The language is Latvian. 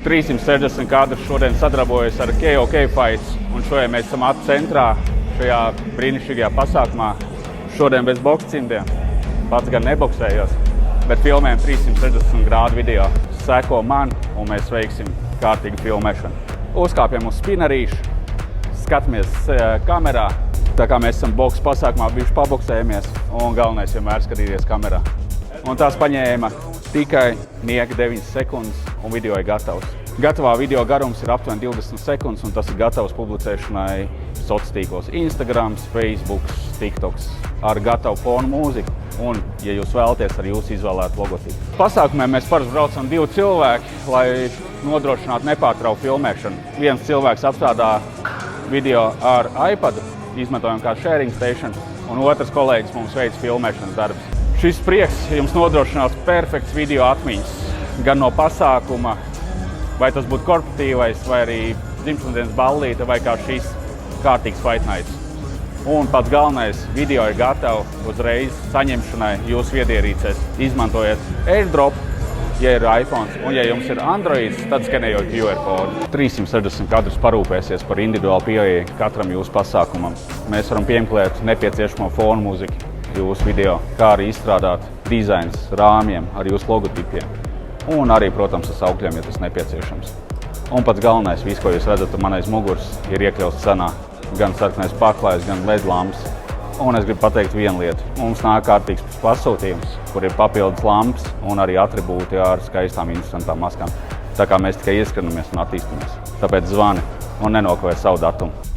360 kadrus šodien sadarbojas ar KOK Fights, un šodien mēs esam centrā šajā brīnišķīgajā pasākumā. Šodien bez bokscimdiem, pats gan neboksējos, bet filmējam 360 grādu video. Seko man, un mēs veiksim kārtīgu filmēšanu. Uzkāpjam uz spinarīšu, skatāmies kamerā, tā kā mēs esam boks pasākumā bijuši paboksējamies, un galvenais vienmēr skatīties kamerā. Un tās paņēma tikai nieka 9 sekundes, un video ir gatavs. Gatavā video garums ir aptuveni 20 sekundes, un tas ir gatavs publicēšanai sociālos tīklos Instagrams, Facebooks, TikToks ar gatavu fonu mūziku. Un, ja jūs vēlaties, ar jūsu izvēlētu logotipu. Pasākumiem mēs parasti braucam 2 cilvēki, lai nodrošinātu nepārtrauktu filmēšanu. Viens cilvēks apstrādā video ar iPadu, izmantojam kā sharing station, un otrs kolēģis mums veic filmēšanas darbus. Šis prieks jums nodrošinās perfekts video atmiņas, gan no pasākuma, vai tas būtu korporatīvais, vai arī dzimšanas ballīte, vai kā šis kārtīgs fight nights. Un pats galvenais, video ir gatavi uzreiz saņemšanai jūsu viedierīcēs. Izmantojiet AirDrop, ja ir iPhone, un ja jums ir Androids, tad skenējot QR kodu. 360 kadrus parūpēsies par individuālu pieeju katram jūsu pasākumam. Mēs varam piemeklēt nepieciešamo fonu mūziku jūsu video, kā arī izstrādāt dizains rāmjiem ar jūsu logotipiem. Un arī, protams, ar saukļiem, ja tas nepieciešams. Un pats galvenais, viss, ko jūs redzat man aiz muguras, ir iekļauts cenā. Gan sarkanais paklājs, gan LED lampas. Un es gribu pateikt vienu lietu. Mums nāk kārtīgs pasūtījums, kur ir papildus lampas un arī atribūti ar skaistām, interesantām maskām. Tā kā mēs tikai ieskrinamies un attīstamies. Tāpēc zvani un nenokavē savu datumu.